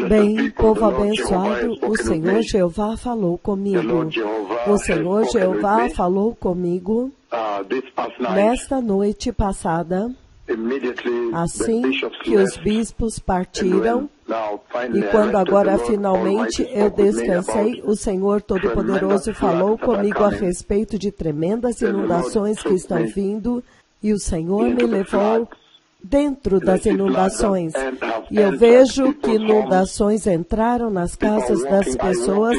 Bem, povo abençoado, o Senhor Jeová falou comigo. O Senhor Jeová falou comigo nesta noite passada, assim que os bispos partiram, e quando agora finalmente eu descansei, o Senhor Todo-Poderoso falou comigo a respeito de tremendas inundações que estão vindo, e o Senhor me levou dentro das inundações. E eu vejo que inundações entraram nas casas das pessoas,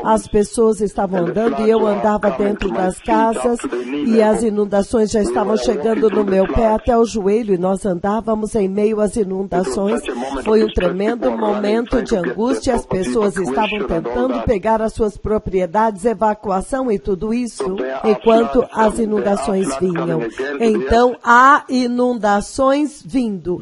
as pessoas estavam andando e eu andava dentro das casas e as inundações já estavam chegando no meu pé até o joelho e nós andávamos em meio às inundações. Foi um tremendo momento de angústia, as pessoas estavam tentando pegar as suas propriedades, evacuação e tudo isso, enquanto as inundações vinham. Então, há inundações vindo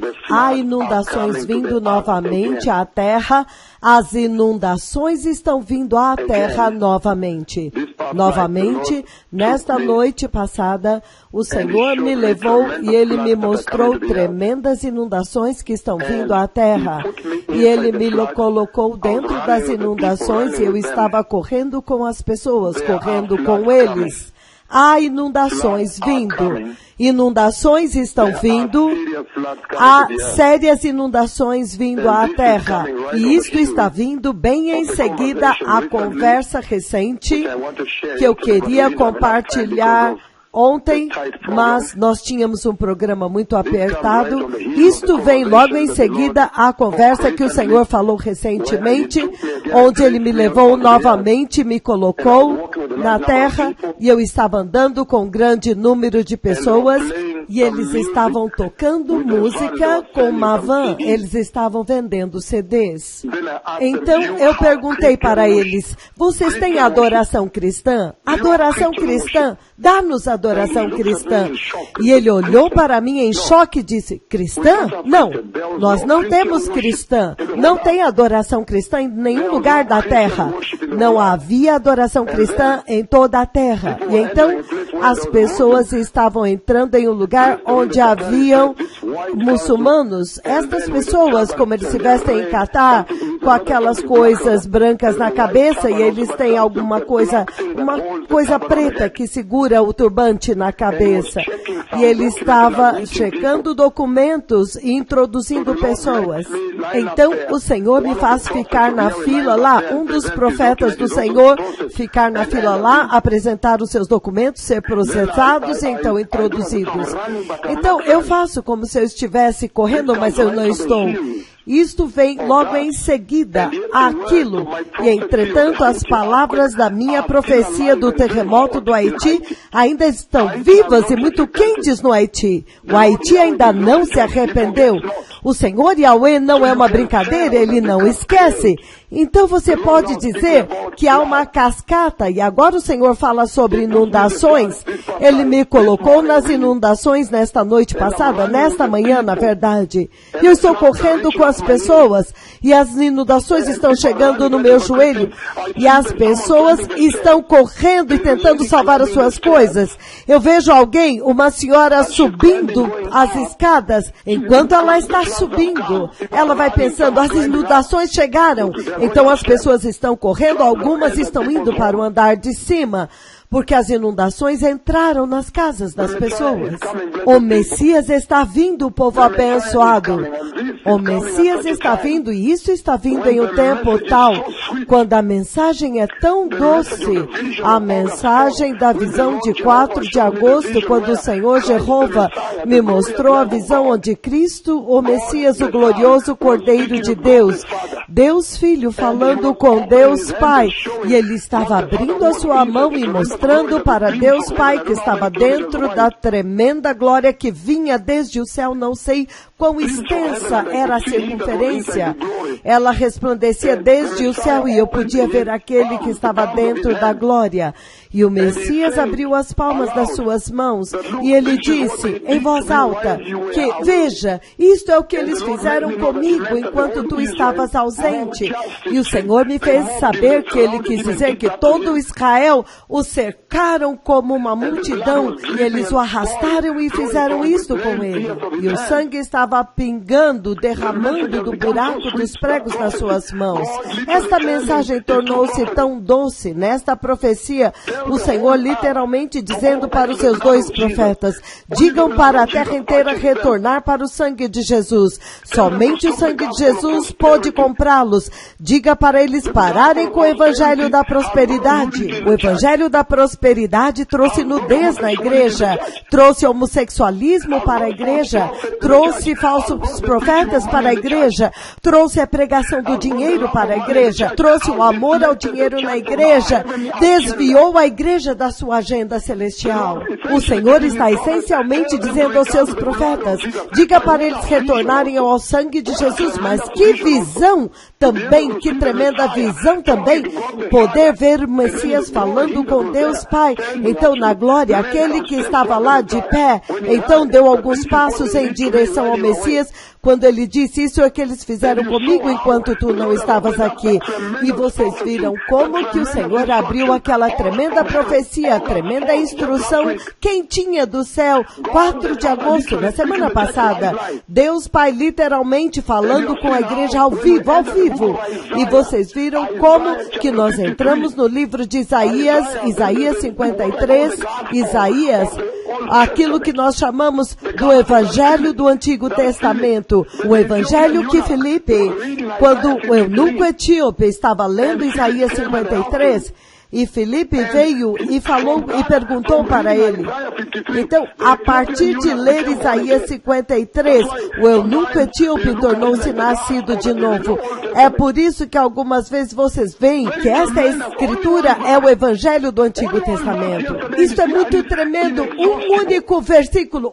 novamente à terra, as inundações estão vindo à terra novamente. Novamente, nesta noite passada, o Senhor me levou e Ele me mostrou tremendas inundações que estão vindo à terra. E Ele me colocou dentro das inundações e eu estava correndo com as pessoas, correndo com eles. Há inundações vindo. Inundações estão vindo, há sérias inundações vindo à terra. E isto está vindo bem em seguida à conversa recente que eu queria compartilhar ontem, mas nós tínhamos um programa muito apertado. Isto vem logo em seguida à conversa que o Senhor falou recentemente, onde Ele me levou novamente, me colocou na terra, e eu estava andando com um grande número de pessoas, e eles estavam tocando música com uma van, eles estavam vendendo CDs. Então eu perguntei para eles, vocês têm adoração cristã? Adoração cristã? Dá-nos adoração cristã. E ele olhou para mim em choque e disse, cristã? Não, nós não temos cristã. Não tem adoração cristã em nenhum lugar da terra. Não havia adoração cristã em toda a terra. E então as pessoas estavam entrando em um lugar onde haviam muçulmanos. Estas pessoas, como eles se vestem em Catar, com aquelas coisas brancas na cabeça, e eles têm alguma coisa, uma coisa preta que segura o turbante na cabeça. E ele estava checando documentos e introduzindo pessoas. Então o Senhor me faz ficar na fila lá, um dos profetas do Senhor, ficar na fila lá, apresentar os seus documentos, ser processados e então introduzidos. Então eu faço como se eu estivesse correndo, mas eu não estou. Isto vem logo em seguida àquilo. E, entretanto, as palavras da minha profecia do terremoto do Haiti ainda estão vivas e muito quentes no Haiti. O Haiti ainda não se arrependeu. O Senhor Yahweh não é uma brincadeira, Ele não esquece. Então você pode dizer que há uma cascata, e agora o Senhor fala sobre inundações. Ele me colocou nas inundações nesta noite passada, nesta manhã, na verdade. E eu estou correndo com as pessoas, e as inundações estão chegando no meu joelho, e as pessoas estão correndo e tentando salvar as suas coisas. Eu vejo alguém, uma senhora subindo as escadas, enquanto ela está subindo, ela vai pensando, as inundações chegaram. Então as pessoas estão correndo, algumas estão indo para o andar de cima, porque as inundações entraram nas casas das pessoas. O Messias está vindo, povo abençoado. O Messias está vindo, e isso está vindo em um tempo tal, quando a mensagem é tão doce. A mensagem da visão de 4 de agosto, quando o Senhor Jeová me mostrou a visão onde Cristo, o Messias, o glorioso Cordeiro de Deus, Deus Filho, falando com Deus Pai, e Ele estava abrindo a sua mão e mostrando para Deus Pai que estava dentro da tremenda glória que vinha desde o céu. Não sei quão extensa era a circunferência. Ela resplandecia desde o céu e eu podia ver aquele que estava dentro da glória. E o Messias abriu as palmas das suas mãos e ele disse em voz alta que, veja, isto é o que eles fizeram comigo enquanto tu estavas ausente. ausente. E o Senhor me fez saber que ele quis dizer que todo Israel o cercaram como uma multidão e eles o arrastaram e fizeram isto com ele. E o sangue estava pingando, derramando do buraco dos pregos nas suas mãos. Esta mensagem tornou-se tão doce. Nesta profecia, o Senhor literalmente dizendo para os seus 2 profetas, digam para a terra inteira retornar para o sangue de Jesus. Somente o sangue de Jesus pôde comprá-los. Diga para eles pararem com o evangelho da prosperidade. O evangelho da prosperidade trouxe nudez na igreja, trouxe homossexualismo para a igreja, trouxe falsos profetas para a igreja, trouxe a pregação do dinheiro para a igreja, trouxe o amor ao dinheiro na igreja, desviou a igreja da sua agenda celestial. O Senhor está essencialmente dizendo aos seus profetas, diga para eles retornarem ao sangue de Jesus, mas que visão também, que tremenda visão também, poder ver o Messias falando com Deus Pai. Então, na glória, aquele que estava lá de pé, então deu alguns passos em direção ao Messias, quando ele disse, isso é o que eles fizeram comigo enquanto tu não estavas aqui. E vocês viram como que o Senhor abriu aquela tremenda profecia, tremenda instrução quentinha do céu, 4 de agosto, na semana passada. Deus Pai literalmente falando com a igreja ao vivo. E vocês viram como que nós entramos no livro de Isaías 53, Isaías, aquilo que nós chamamos do Evangelho do Antigo Testamento. O Evangelho que Filipe, quando o eunuco etíope estava lendo Isaías 53, e Filipe veio e falou e perguntou para ele. Então, a partir de ler Isaías 53, o eunuco etíope tornou-se nascido de novo. É por isso que algumas vezes vocês veem que esta escritura é o Evangelho do Antigo Testamento. Isso é muito tremendo. Um único versículo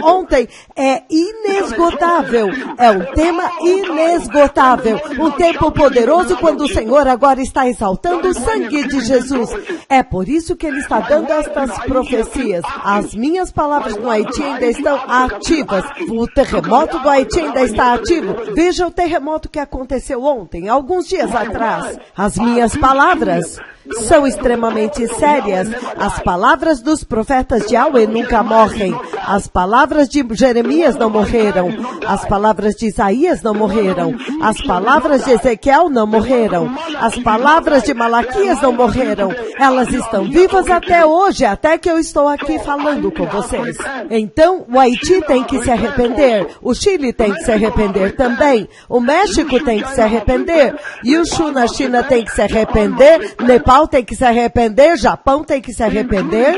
ontem é inesgotável. É um tema inesgotável. Um tempo poderoso quando o Senhor agora está exaltando o sangue de Jesus. É por isso que ele está dando estas profecias. As minhas palavras no Haiti ainda estão ativas. O terremoto do Haiti ainda está ativo. Veja o terremoto que aconteceu ontem, alguns dias atrás. As minhas palavras são extremamente sérias. As palavras dos profetas de Yahweh nunca morrem. As palavras de Jeremias não morreram. As palavras de Isaías não morreram. As palavras de Ezequiel não morreram. As palavras de Malaquias não morreram. Elas estão vivas até hoje, até que eu estou aqui falando com vocês. Então, o Haiti tem que se arrepender. O Chile tem que se arrepender também. O México tem que se arrepender. E o Shu na China tem que se arrepender. Nepal tem que se arrepender, Japão tem que se arrepender,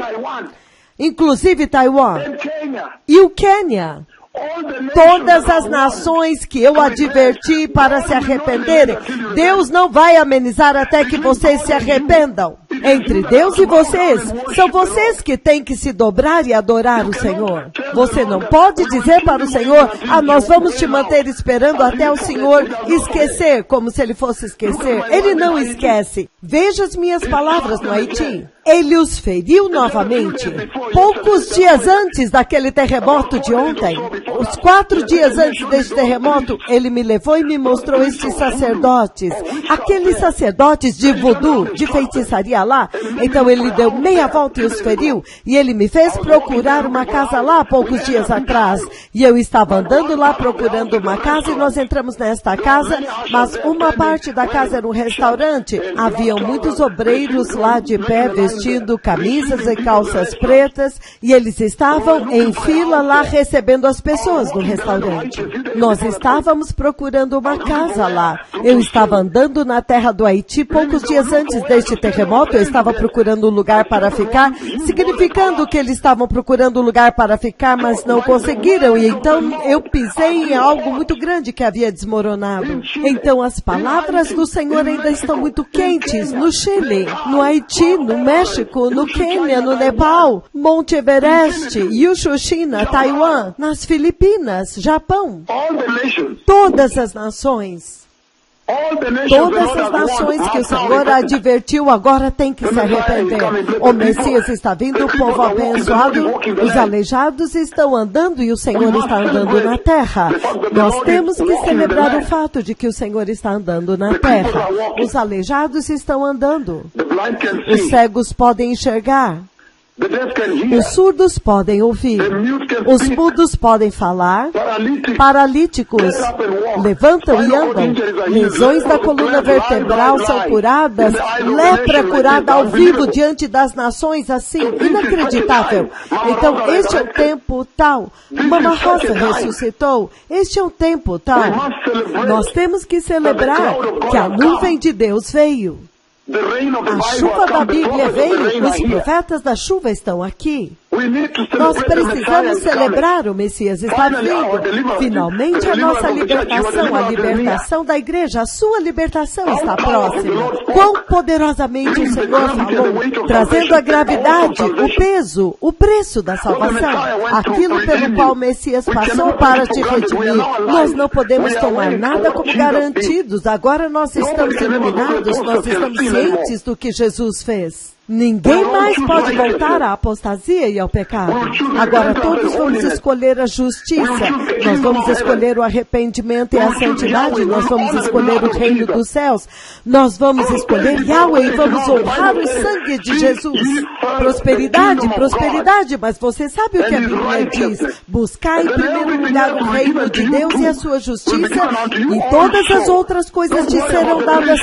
inclusive Taiwan e o Quênia. Todas as nações que eu adverti para se arrependerem, Deus não vai amenizar até que vocês se arrependam. Entre Deus e vocês, são vocês que têm que se dobrar e adorar o Senhor. Você não pode dizer para o Senhor, nós vamos te manter esperando até o Senhor esquecer, como se ele fosse esquecer. Ele não esquece. Veja as minhas palavras no Haiti. Ele os feriu novamente. Poucos dias antes daquele terremoto de ontem, os 4 dias antes deste terremoto, ele me levou e me mostrou estes sacerdotes. Aqueles sacerdotes de voodoo, de feitiçaria lá. Então ele deu meia volta e os feriu. E ele me fez procurar uma casa lá poucos dias atrás. E eu estava andando lá procurando uma casa e nós entramos nesta casa, mas uma parte da casa era um restaurante. Haviam muitos obreiros lá de pé, vestindo camisas e calças pretas, e eles estavam em fila lá recebendo as pessoas no restaurante. Nós estávamos procurando uma casa lá. Eu estava andando na terra do Haiti poucos dias antes deste terremoto, eu estava procurando um lugar para ficar, significando que eles estavam procurando um lugar para ficar, mas não conseguiram, e então eu pisei em algo muito grande que havia desmoronado. Então as palavras do Senhor ainda estão muito quentes no Chile, no Haiti, no México, no Quênia, no Nepal, Monte Everest, Yushu, China, Taiwan, nas Filipinas, Japão. Todas as nações Todas as nações que o Senhor advertiu agora têm que se arrepender. O Messias está vindo, o povo abençoado, os aleijados estão andando e o Senhor está andando na terra. Nós temos que celebrar o fato de que o Senhor está andando na terra. Os aleijados estão andando. Os cegos podem enxergar. Os surdos podem ouvir, os mudos podem falar, paralíticos levantam e andam, lesões da coluna vertebral são curadas, lepra curada ao vivo diante das nações, assim, inacreditável. Então, este é o tempo tal, Mama Rosa ressuscitou, este é o tempo tal. Nós temos que celebrar que a nuvem de Deus veio. A chuva da Bíblia veio, os profetas da chuva estão aqui. Nós precisamos celebrar o Messias está vindo. Finalmente a nossa libertação, a libertação da igreja, a sua libertação está próxima. Quão poderosamente o Senhor falou, trazendo a gravidade, o peso, o preço da salvação, aquilo pelo qual o Messias passou para te redimir. Nós não podemos tomar nada como garantidos. Agora nós estamos iluminados, nós estamos cientes do que Jesus fez. Ninguém mais pode voltar à apostasia e ao pecado. Agora todos vamos escolher a justiça. Nós vamos escolher o arrependimento e a santidade. Nós vamos escolher o reino dos céus. Nós vamos escolher Yahweh e vamos honrar o sangue de Jesus. Prosperidade, prosperidade. Mas você sabe o que a Bíblia diz? Buscar em primeiro lugar o reino de Deus e a sua justiça, e todas as outras coisas te serão dadas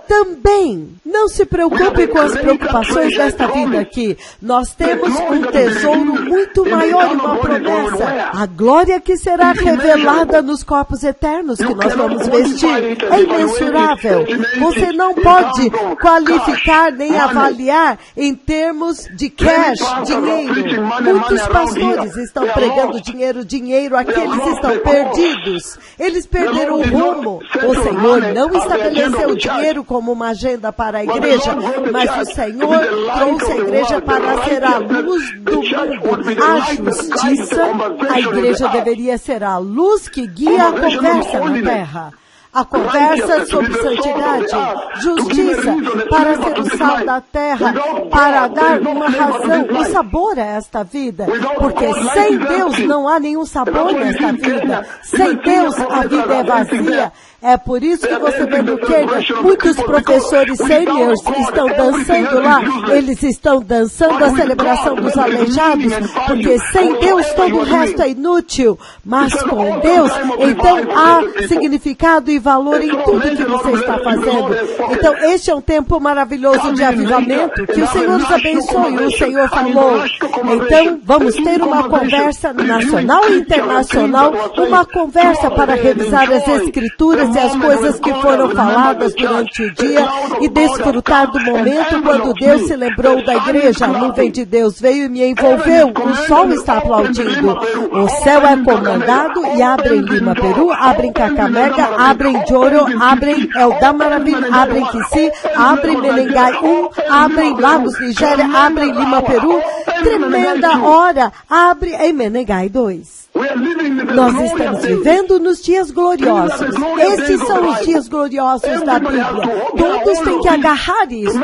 também. Não se preocupe com as preocupações desta vida aqui. Nós temos um tesouro muito maior e uma promessa. A glória que será revelada nos corpos eternos que nós vamos vestir é imensurável. Você não pode qualificar nem avaliar em termos de cash, dinheiro. Muitos pastores estão pregando dinheiro, aqueles estão perdidos. Eles perderam o rumo. O Senhor não estabeleceu o dinheiro como uma agenda para a igreja, mas o Senhor trouxe a igreja para ser a luz do mundo. A justiça, a igreja deveria ser a luz que guia a conversa na terra. A conversa sobre santidade, justiça, para ser o sal da terra, para dar uma razão, um sabor a esta vida. Porque sem Deus não há nenhum sabor nesta vida. Sem Deus a vida é vazia. É por isso que você vê no Quênia, muitos professores seniors estão dançando lá. Eles estão dançando a celebração dos aleijados, porque sem Deus todo o resto é inútil. Mas com Deus, então há significado e valor em tudo que você está fazendo. Então este é um tempo maravilhoso de avivamento, que o Senhor nos abençoe. O Senhor falou, então vamos ter uma conversa nacional e internacional, uma conversa para revisar as Escrituras e as coisas que foram faladas durante o dia e desfrutar do momento quando Deus se lembrou da igreja. A nuvem de Deus veio e me envolveu. O sol está aplaudindo. O céu é comandado e abrem Lima, Peru, abrem Cacamega, abrem Joro, abrem Eldamaravim, abrem Kissi, abrem Menengai 1, abrem Lagos, Nigéria, abrem Lima, Peru. Tremenda hora. Abre em Menengai 2. Nós estamos vivendo nos dias gloriosos. Estes são os dias gloriosos da Bíblia. Todos têm que agarrar isto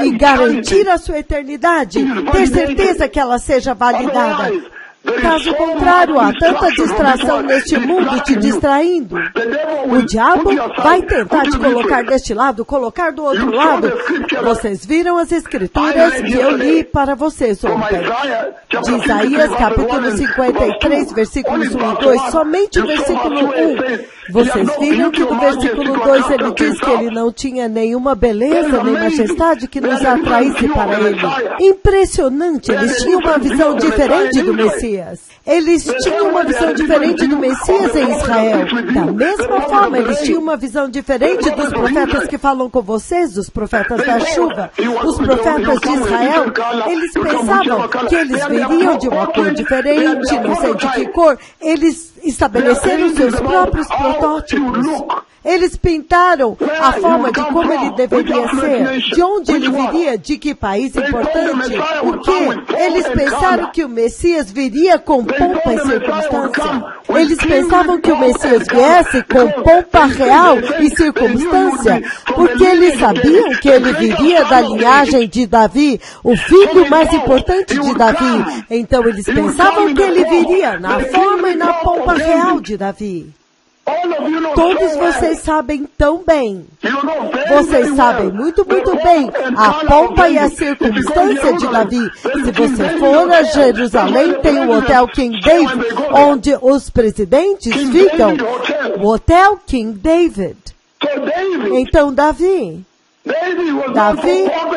e garantir a sua eternidade, ter certeza que ela seja validada. Caso contrário, há tanta distração neste mundo te distraindo. O diabo vai tentar te colocar deste lado, colocar do outro lado. Vocês viram as escrituras que eu li para vocês ontem. De Isaías, capítulo 53, versículos 1 e 2, somente o versículo 1. Vocês viram que no versículo 2 ele diz que ele não tinha nenhuma beleza, nem majestade que nos atraísse para ele. Impressionante, eles tinham uma visão diferente do Messias. Eles tinham uma visão diferente do Messias em Israel. Da mesma forma, eles tinham uma visão diferente dos profetas que falam com vocês, dos profetas da chuva. Os profetas de Israel, eles pensavam que eles viriam de uma cor diferente, não sei de que cor. Eles estabeleceram seus próprios protótipos. Eles pintaram a forma de como ele deveria ser, de onde ele viria, de que país importante, o quê? Eles pensaram que o Messias viria com pompa e circunstância. Eles pensavam que o Messias viesse com pompa real e circunstância, porque eles sabiam que ele viria da linhagem de Davi, o filho mais importante de Davi. Então eles pensavam que ele viria na forma e na pompa real de Davi. Todos vocês sabem tão bem. Vocês sabem muito bem a pompa e a circunstância de Davi. Se você for a Jerusalém, tem o Hotel King David, onde os presidentes ficam. O Hotel King David. Então Davi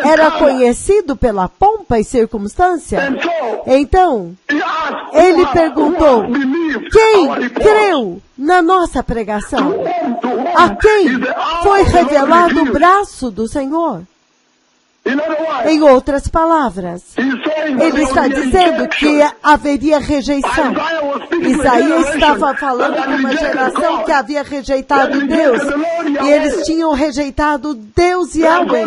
era conhecido pela pompa e circunstância. Então, ele perguntou, quem creu na nossa pregação? A quem foi revelado o braço do Senhor? Em outras palavras, ele está dizendo que haveria rejeição. Isaías estava falando de uma geração que havia rejeitado Deus, e eles tinham rejeitado Deus e Yahweh,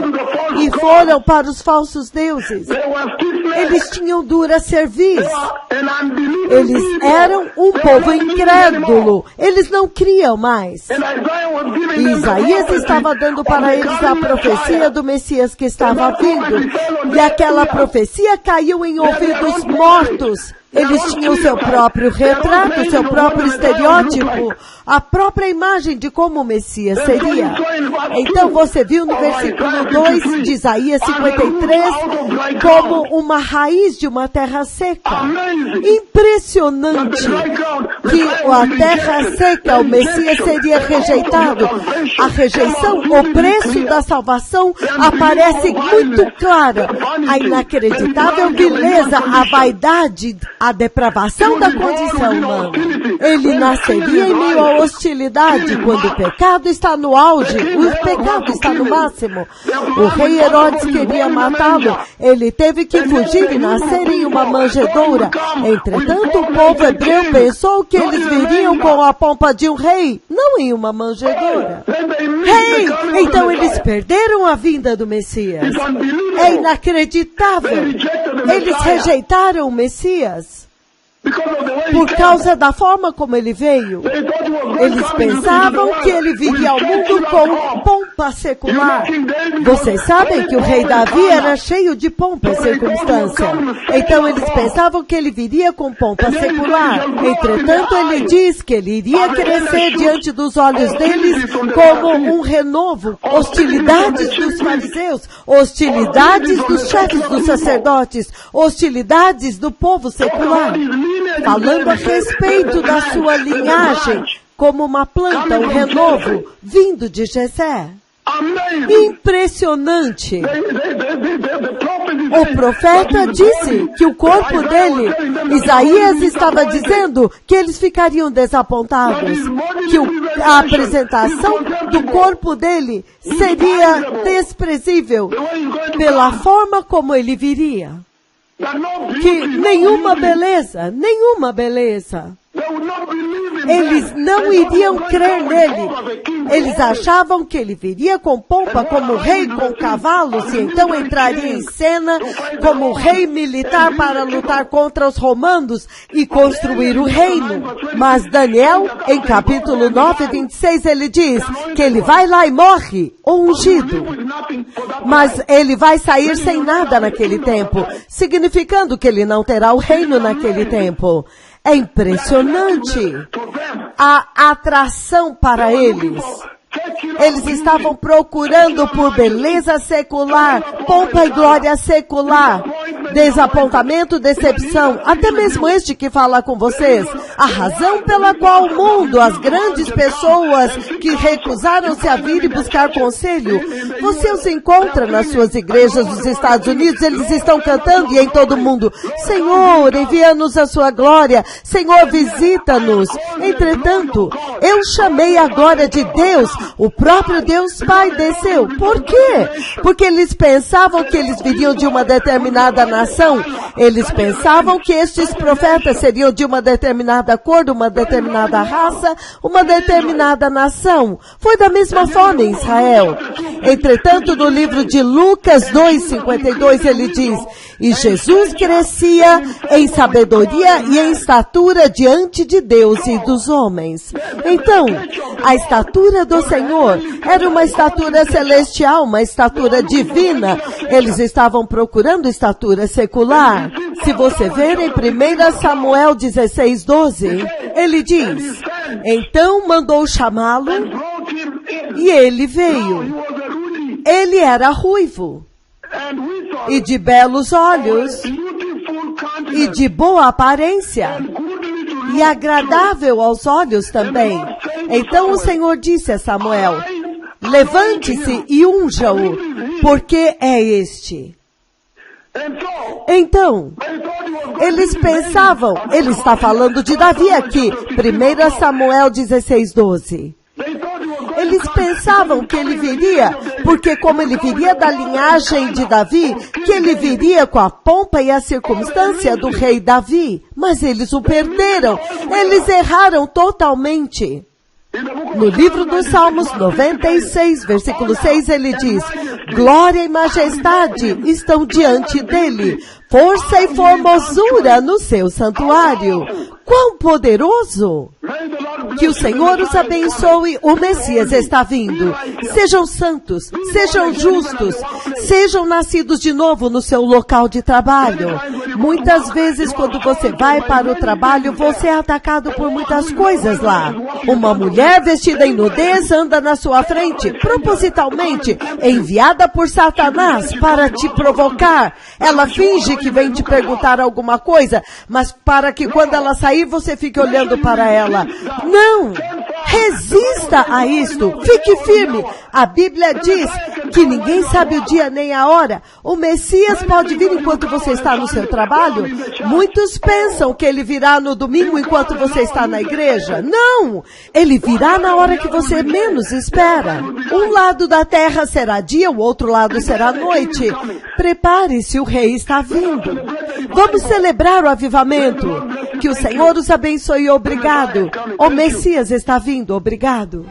e foram para os falsos deuses. Eles tinham dura cerviz. Eles eram um povo incrédulo. Eles não criam mais. E Isaías estava dando para eles a profecia do Messias que estava vindo. E aquela profecia caiu em ouvidos mortos. Eles tinham seu próprio retrato, seu próprio estereótipo, a própria imagem de como o Messias seria. Então você viu no versículo 2 de Isaías 53 como uma raiz de uma terra seca. Impressionante que a terra seca, o Messias seria rejeitado. A rejeição, o preço da salvação aparece muito clara. A inacreditável vileza, a vaidade, a depravação da condição humana. Ele nasceria em meio à hostilidade, quando o pecado está no auge, o pecado está no máximo. O rei Herodes queria matá-lo. Ele teve que fugir e nascer em uma manjedoura. Entretanto, o povo hebreu pensou que eles viriam com a pompa de um rei, não em uma manjedoura. Rei! Então eles perderam a vinda do Messias. É inacreditável. Eles rejeitaram o Messias. Por causa da forma como ele veio. Eles pensavam que ele viria ao mundo com pompa secular. Vocês sabem que o rei Davi era cheio de pompa e circunstância. Então eles pensavam que ele viria com pompa secular. Entretanto, ele diz que ele iria crescer diante dos olhos deles como um renovo. Hostilidades dos fariseus, hostilidades dos chefes dos sacerdotes, hostilidades do povo secular. Falando a respeito da sua linhagem, como uma planta, um renovo, vindo de Jessé. Impressionante! O profeta disse que o corpo dele, Isaías estava dizendo que eles ficariam desapontados, que a apresentação do corpo dele seria desprezível pela forma como ele viria. Que nenhuma beleza. Eles não iriam crer nele. Eles achavam que ele viria com pompa como rei com cavalos e então entraria em cena como rei militar para lutar contra os romanos e construir o reino. Mas Daniel, em capítulo 9, 26, ele diz que ele vai lá e morre, ungido. Mas ele vai sair sem nada naquele tempo, significando que ele não terá o reino naquele tempo. É impressionante a atração para eles. Eles estavam procurando por beleza secular, pompa e glória secular, desapontamento, decepção, até mesmo este que fala com vocês. A razão pela qual o mundo, as grandes pessoas que recusaram-se a vir e buscar conselho, você os encontra nas suas igrejas dos Estados Unidos, eles estão cantando e em todo mundo, Senhor, envia-nos a sua glória, Senhor, visita-nos. Entretanto, eu chamei a glória de Deus. O próprio Deus Pai desceu. Por quê? Porque eles pensavam que eles viriam de uma determinada nação. Eles pensavam que estes profetas seriam de uma determinada determinada cor, uma determinada raça, uma determinada nação. Foi da mesma forma em Israel. Entretanto, no livro de Lucas 2:52, ele diz: e Jesus crescia em sabedoria e em estatura diante de Deus e dos homens. Então, a estatura do Senhor era uma estatura celestial, uma estatura divina. Eles estavam procurando estatura secular. Se você ver em 1 Samuel 16:12, ele diz: então mandou chamá-lo e ele veio. Ele era ruivo e de belos olhos e de boa aparência e agradável aos olhos também. Então o Senhor disse a Samuel: levante-se e unja-o, porque é este. Então, eles pensavam, ele está falando de Davi aqui, 1 Samuel 16:12. Eles pensavam que ele viria, porque como ele viria da linhagem de Davi, que ele viria com a pompa e a circunstância do rei Davi. Mas eles o perderam, eles erraram totalmente. No livro dos Salmos 96, versículo 6, ele diz: glória e majestade estão diante dele, força e formosura no seu santuário. Quão poderoso! Que o Senhor os abençoe, o Messias está vindo. Sejam santos, sejam justos, sejam nascidos de novo no seu local de trabalho. Muitas vezes, quando você vai para o trabalho, você é atacado por muitas coisas lá. Uma mulher vestida em nudez anda na sua frente, propositalmente, enviada por Satanás para te provocar. Ela finge que vem te perguntar alguma coisa, mas para que quando ela sair, você fique olhando para ela. Não! Resista a isto. Fique firme. A Bíblia diz que ninguém sabe o dia nem a hora. O Messias pode vir enquanto você está no seu trabalho. Muitos pensam que ele virá no domingo enquanto você está na igreja. Não! Ele virá na hora que você menos espera. Um lado da terra será dia, o outro lado será noite. Prepare-se, o rei está vindo. Vamos celebrar o avivamento. Que o Senhor os abençoe. Obrigado. O Messias está vindo. Obrigado.